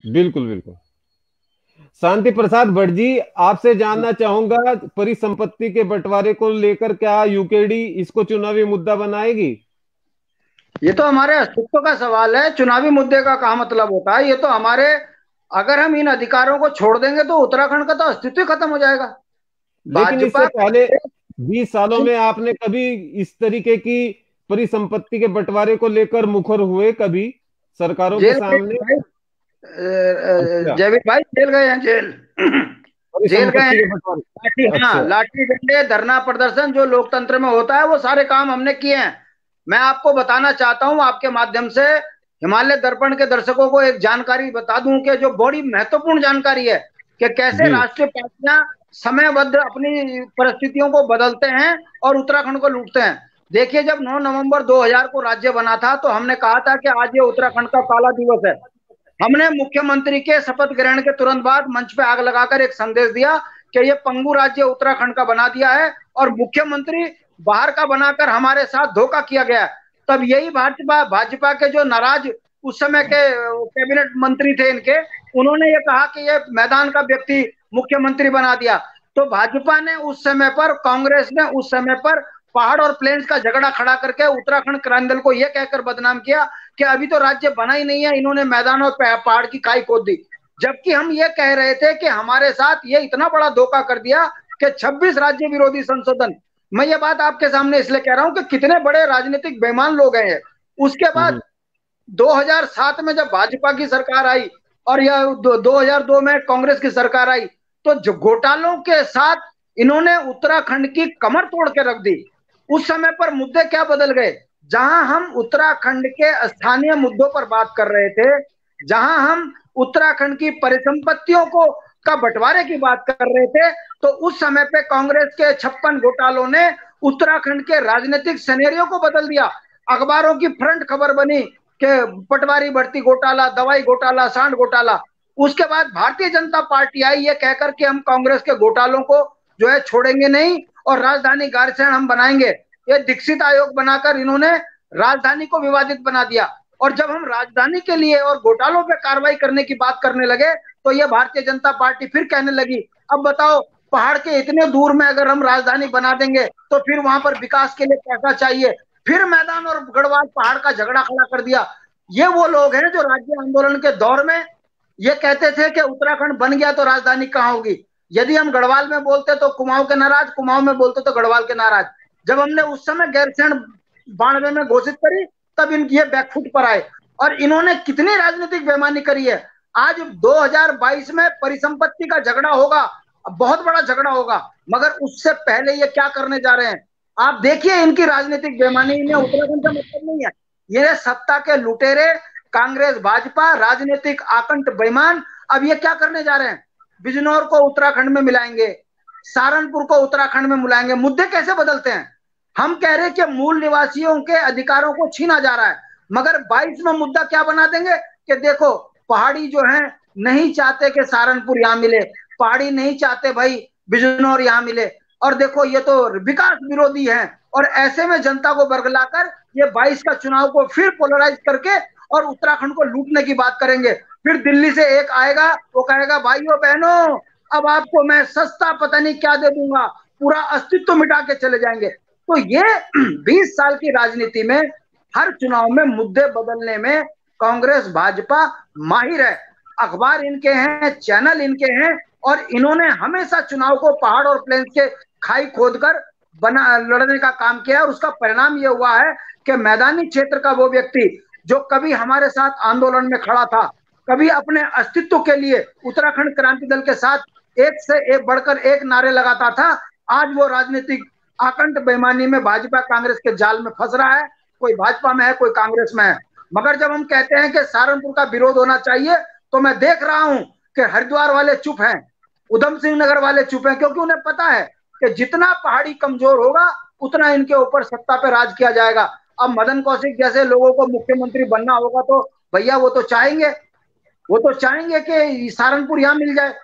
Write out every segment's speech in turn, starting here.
बिल्कुल बिल्कुल। शांति प्रसाद भट्ट जी, आपसे जानना चाहूंगा, परिसंपत्ति के बंटवारे को लेकर क्या यूकेडी इसको चुनावी मुद्दा बनाएगी? ये तो हमारे अस्तित्व का सवाल है। चुनावी मुद्दे का क्या मतलब होता है? ये तो हमारे, अगर हम इन अधिकारों को छोड़ देंगे तो उत्तराखंड का तो अस्तित्व ही खत्म हो जाएगा। लेकिन इससे भाजपा पहले 20 सालों में आपने कभी इस तरीके की परिसंपत्ति के बंटवारे को लेकर मुखर हुए कभी सरकारों के जेल गए सामने? भाई, अच्छा। जयवीर भाई जेल गए हैं, जेल जेल गए परिसंपत्ति हैं। के बंटवारे। लाठी, हाँ, अच्छा। लाठी डंडे, धरना प्रदर्शन जो लोकतंत्र में होता है वो सारे काम हमने किए हैं। मैं आपको बताना चाहता हूं आपके माध्यम से, हिमालय दर्पण के दर्शकों को एक जानकारी बता दूं कि जो बड़ी महत्वपूर्ण जानकारी है, कि कैसे जी। राष्ट्रीय पार्टियां समयबद्ध अपनी परिस्थितियों को बदलते हैं और उत्तराखंड को लूटते हैं। देखिए, जब 9 नवंबर 2000 को राज्य बना था तो हमने कहा था कि आज ये उत्तराखंड का काला दिवस है। हमने मुख्यमंत्री के शपथ ग्रहण के तुरंत बाद मंच पे आग लगाकर एक संदेश दिया कि ये पंगु राज्य उत्तराखंड का बना दिया है और मुख्यमंत्री बाहर का बनाकर हमारे साथ धोखा किया गया है। तब यही भाजपा भाजपा के जो नाराज उस समय के कैबिनेट मंत्री थे इनके, उन्होंने ये कहा कि ये मैदान का व्यक्ति मुख्यमंत्री बना दिया। तो भाजपा ने उस समय पर, कांग्रेस ने उस समय पर पहाड़ और प्लेन्स का झगड़ा खड़ा करके उत्तराखंड क्रांति दल को यह कहकर बदनाम किया कि अभी तो राज्य बना ही नहीं है, इन्होंने मैदान और पहाड़ की खाई खोद दी। जबकि हम ये कह रहे थे कि हमारे साथ ये इतना बड़ा धोखा कर दिया कि 26 राज्य विरोधी संशोधन। मैं ये बात आपके सामने इसलिए कह रहा हूं कि कितने बड़े राजनीतिक बेईमान लोग हैं। उसके बाद हम्म। 2007 में जब भाजपा की सरकार आई और यह 2002 में कांग्रेस की सरकार आई, तो जो घोटालों के साथ इन्होंने उत्तराखंड की कमर तोड़ के रख दी। उस समय पर मुद्दे क्या बदल गए? जहां हम उत्तराखंड के स्थानीय मुद्दों पर बात कर रहे थे, जहां हम उत्तराखंड की परिसंपत्तियों को का बंटवारे की बात कर रहे थे, तो उस समय पे कांग्रेस के 56 घोटालों ने उत्तराखंड के राजनीतिक सिनेरियो को बदल दिया। अखबारों की फ्रंट खबर बनी कि पटवारी भर्ती घोटाला, दवाई घोटाला, सांड घोटाला। उसके बाद भारतीय जनता पार्टी आई ये कहकर कि हम कांग्रेस के घोटालों को जो है छोड़ेंगे नहीं और राजधानी गारसेन हम बनाएंगे। ये दीक्षित आयोग बनाकर इन्होंने राजधानी को विवादित बना दिया। और जब हम राजधानी के लिए और घोटालों पे कार्रवाई करने की बात करने लगे, तो ये भारतीय जनता पार्टी फिर कहने लगी, अब बताओ, पहाड़ के इतने दूर में अगर हम राजधानी बना देंगे तो फिर वहां पर विकास के लिए पैसा चाहिए। फिर मैदान और गढ़वाल पहाड़ का झगड़ा खड़ा कर दिया। ये वो लोग हैं जो राज्य आंदोलन के दौर में ये कहते थे कि उत्तराखंड बन गया तो राजधानी कहां होगी। यदि हम गढ़वाल में बोलते तो कुमाऊं के नाराज, कुमाऊं में बोलते तो गढ़वाल के नाराज। जब हमने उस समय गैरसैंण 92 में घोषित करी, तब इनकी ये बैकफुट पर आए। और इन्होंने कितनी राजनीतिक बेईमानी करी है। आज 2022 में परिसंपत्ति का झगड़ा होगा, बहुत बड़ा झगड़ा होगा, मगर उससे पहले ये क्या करने जा रहे हैं आप देखिए। इनकी राजनीतिक बेईमानी, इन्हें उत्तराखंड का मतलब नहीं है। ये सत्ता के लुटेरे, कांग्रेस भाजपा राजनीतिक आकंठ बेईमान अब ये क्या करने जा रहे हैं? बिजनौर को उत्तराखंड में मिलाएंगे, सहारनपुर को उत्तराखंड में मिलाएंगे। मुद्दे कैसे बदलते हैं? हम कह रहे हैं कि मूल निवासियों के अधिकारों को छीना जा रहा है, मगर 22 में मुद्दा क्या बना देंगे कि देखो, पहाड़ी जो है नहीं चाहते कि सहारनपुर यहां मिले, पहाड़ी नहीं चाहते भाई बिजनौर यहां मिले, और देखो ये तो विकास विरोधी है। और ऐसे में जनता को बरगलाकर ये 22 का चुनाव को फिर पोलराइज करके और उत्तराखंड को लूटने की बात करेंगे। फिर दिल्ली से एक आएगा, वो कहेगा भाइयों बहनों, अब आपको मैं सस्ता पता नहीं क्या दे दूंगा, पूरा अस्तित्व मिटा के चले जाएंगे। तो ये 20 साल की राजनीति में हर चुनाव में मुद्दे बदलने में कांग्रेस भाजपा माहिर है। अखबार इनके हैं, चैनल इनके हैं, और इन्होंने हमेशा चुनाव को पहाड़ और प्लेन्स के खाई खोदकर बना लड़ने का काम किया है। और उसका परिणाम यह हुआ है कि मैदानी क्षेत्र का वो व्यक्ति जो कभी हमारे साथ आंदोलन में खड़ा था, कभी अपने अस्तित्व के लिए उत्तराखंड क्रांति दल के साथ एक से एक बढ़कर एक नारे लगाता था, आज वो राजनीतिक आकंठ बेईमानी में भाजपा कांग्रेस के जाल में फंस रहा है। कोई भाजपा में है, कोई कांग्रेस में है। मगर जब हम कहते हैं कि सहारनपुर का विरोध होना चाहिए, तो मैं देख रहा हूं कि हरिद्वार वाले चुप हैं, उधम सिंह नगर वाले चुप हैं, क्योंकि उन्हें पता है कि जितना पहाड़ी कमजोर होगा उतना इनके ऊपर सत्ता पे राज किया जाएगा। अब मदन कौशिक जैसे लोगों को मुख्यमंत्री बनना होगा तो भैया वो तो चाहेंगे, वो तो चाहेंगे कि सहारनपुर यहां मिल जाए।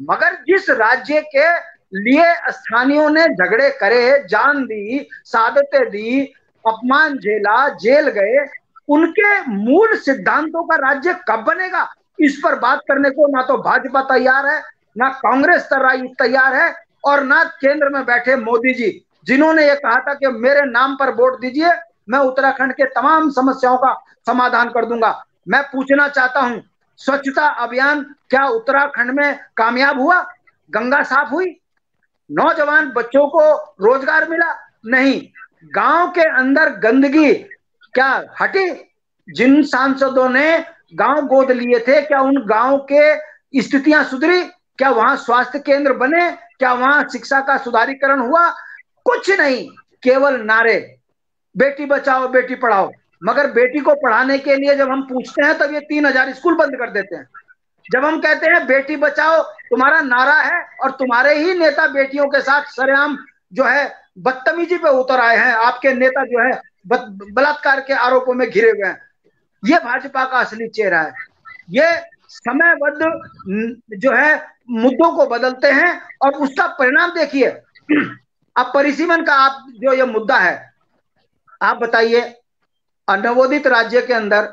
मगर जिस राज्य के लिए स्थानीयों ने झगड़े करे, जान दी, शहादतें दी, अपमान झेला, जेल गए, उनके मूल सिद्धांतों का राज्य कब बनेगा? इस पर बात करने को ना तो भाजपा तैयार है, ना कांग्रेस तैयार है, और ना केंद्र में बैठे मोदी जी, जिन्होंने ये कहा था कि मेरे नाम पर वोट दीजिए, मैं उत्तराखंड के तमाम समस्याओं का समाधान कर दूंगा। मैं पूछना चाहता हूं, स्वच्छता अभियान क्या उत्तराखंड में कामयाब हुआ? गंगा साफ हुई? नौजवान बच्चों को रोजगार मिला? नहीं। गांव के अंदर गंदगी क्या हटी? जिन सांसदों ने गांव गोद लिए थे, क्या उन गांव के स्थितियां सुधरी? क्या वहां स्वास्थ्य केंद्र बने? क्या वहां शिक्षा का सुधारीकरण हुआ? कुछ नहीं, केवल नारे, बेटी बचाओ बेटी पढ़ाओ। मगर बेटी को पढ़ाने के लिए जब हम पूछते हैं तब ये 3000 स्कूल बंद कर देते हैं। जब हम कहते हैं बेटी बचाओ तुम्हारा नारा है, और तुम्हारे ही नेता बेटियों के साथ सरेआम जो है बदतमीजी पे उतर आए हैं, आपके नेता जो है बलात्कार के आरोपों में घिरे हुए हैं। ये भाजपा का असली चेहरा है। ये समयबद्ध जो है मुद्दों को बदलते हैं और उसका परिणाम देखिए। अब परिसीमन का आप जो ये मुद्दा है, आप बताइए, अनवोदित राज्य के अंदर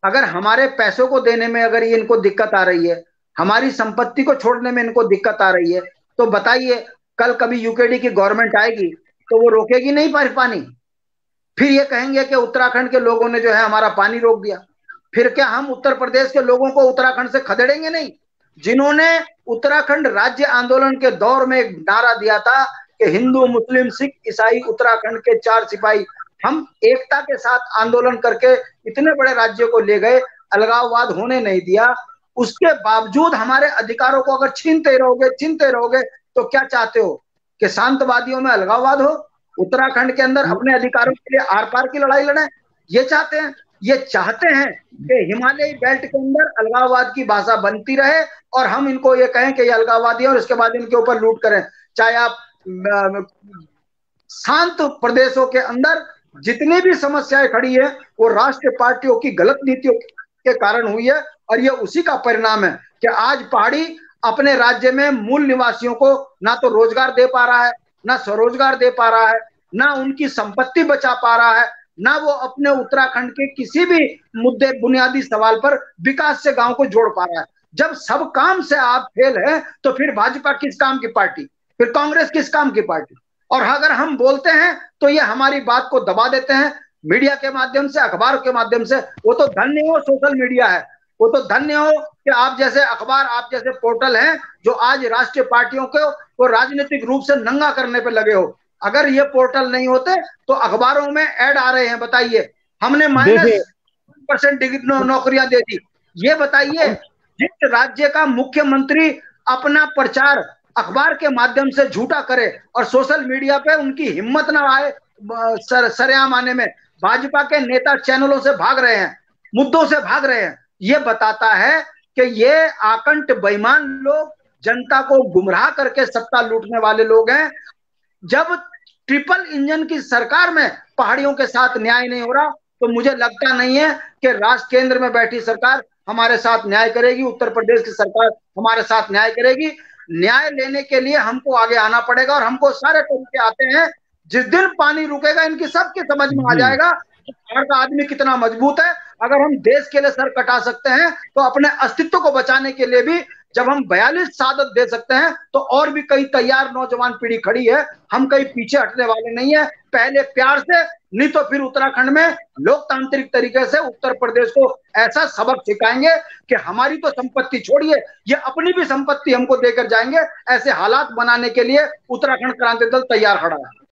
अगर हमारे पैसों को देने में अगर ये इनको दिक्कत आ रही है, हमारी संपत्ति को छोड़ने में इनको दिक्कत आ रही है, तो बताइए कल कभी यूकेडी की गवर्नमेंट आएगी तो वो रोकेगी नहीं पानी? फिर ये कहेंगे कि उत्तराखंड के लोगों ने जो है हमारा पानी रोक दिया। फिर क्या हम उत्तर प्रदेश के लोगों को उत्तराखंड से खदेड़ेंगे? नहीं। जिन्होंने उत्तराखंड राज्य आंदोलन के दौर में एक नारा दिया था कि हिंदू मुस्लिम सिख ईसाई उत्तराखंड के 4 सिपाही, हम एकता के साथ आंदोलन करके इतने बड़े राज्य को ले गए, अलगाववाद होने नहीं दिया। उसके बावजूद हमारे अधिकारों को अगर छीनते रहोगे तो क्या चाहते हो कि शांतवादियों में अलगाववाद हो? उत्तराखंड के अंदर अपने अधिकारों के लिए आर पार की लड़ाई लड़े? ये चाहते हैं? ये चाहते हैं कि हिमालयी बेल्ट के अंदर अलगाववाद की भाषा बनती रहे और हम इनको ये कहें कि ये अलगाववादी है और इसके बाद इनके ऊपर लूट करें। चाहे आप शांत प्रदेशों के अंदर जितनी भी समस्याएं खड़ी है वो राष्ट्रीय पार्टियों की गलत नीतियों के कारण हुई है, और ये उसी का परिणाम है कि आज पहाड़ी अपने राज्य में मूल निवासियों को ना तो रोजगार दे पा रहा है, ना स्वरोजगार दे पा रहा है, ना उनकी संपत्ति बचा पा रहा है, ना वो अपने उत्तराखंड के किसी भी मुद्दे बुनियादी सवाल पर विकास से गांव को जोड़ पा रहा है। जब सब काम से आप फेल है तो फिर भाजपा किस काम की पार्टी, फिर कांग्रेस किस काम की पार्टी? और अगर हम बोलते हैं तो ये हमारी बात को दबा देते हैं मीडिया के माध्यम से, अखबार के माध्यम से। वो तो धन्य हो सोशल मीडिया है, वो तो धन्य हो कि आप जैसे अखबार, आप जैसे पोर्टल हैं जो आज राष्ट्रीय पार्टियों को वो राजनीतिक रूप से नंगा करने पे लगे हो। अगर ये पोर्टल नहीं होते तो अखबारों में ऐड आ रहे हैं, बताइए हमने -% नौकरियां दे दी। ये बताइए जिस राज्य का मुख्यमंत्री अपना प्रचार अखबार के माध्यम से झूठा करे और सोशल मीडिया पे उनकी हिम्मत ना आए सरेआम आने में, भाजपा के नेता चैनलों से भाग रहे हैं, मुद्दों से भाग रहे हैं। ये बताता है कि ये आकंठ बेईमान लोग जनता को गुमराह करके सत्ता लूटने वाले लोग हैं। जब ट्रिपल इंजन की सरकार में पहाड़ियों के साथ न्याय नहीं हो रहा तो मुझे लगता नहीं है कि राष्ट्र केंद्र में बैठी सरकार हमारे साथ न्याय करेगी, उत्तर प्रदेश की सरकार हमारे साथ न्याय करेगी। न्याय लेने के लिए हमको आगे आना पड़ेगा और हमको सारे तरीके आते हैं। जिस दिन पानी रुकेगा इनकी सबके समझ में आ जाएगा पहाड़ का आदमी कितना मजबूत है। अगर हम देश के लिए सर कटा सकते हैं तो अपने अस्तित्व को बचाने के लिए भी जब हम 42 शहादत दे सकते हैं तो और भी कई तैयार नौजवान पीढ़ी खड़ी है। हम कहीं पीछे हटने वाले नहीं है। पहले प्यार से, नहीं तो फिर उत्तराखंड में लोकतांत्रिक तरीके से उत्तर प्रदेश को ऐसा सबक सिखाएंगे कि हमारी तो संपत्ति छोड़िए, ये अपनी भी संपत्ति हमको देकर जाएंगे। ऐसे हालात बनाने के लिए उत्तराखंड क्रांति दल तैयार खड़ा है।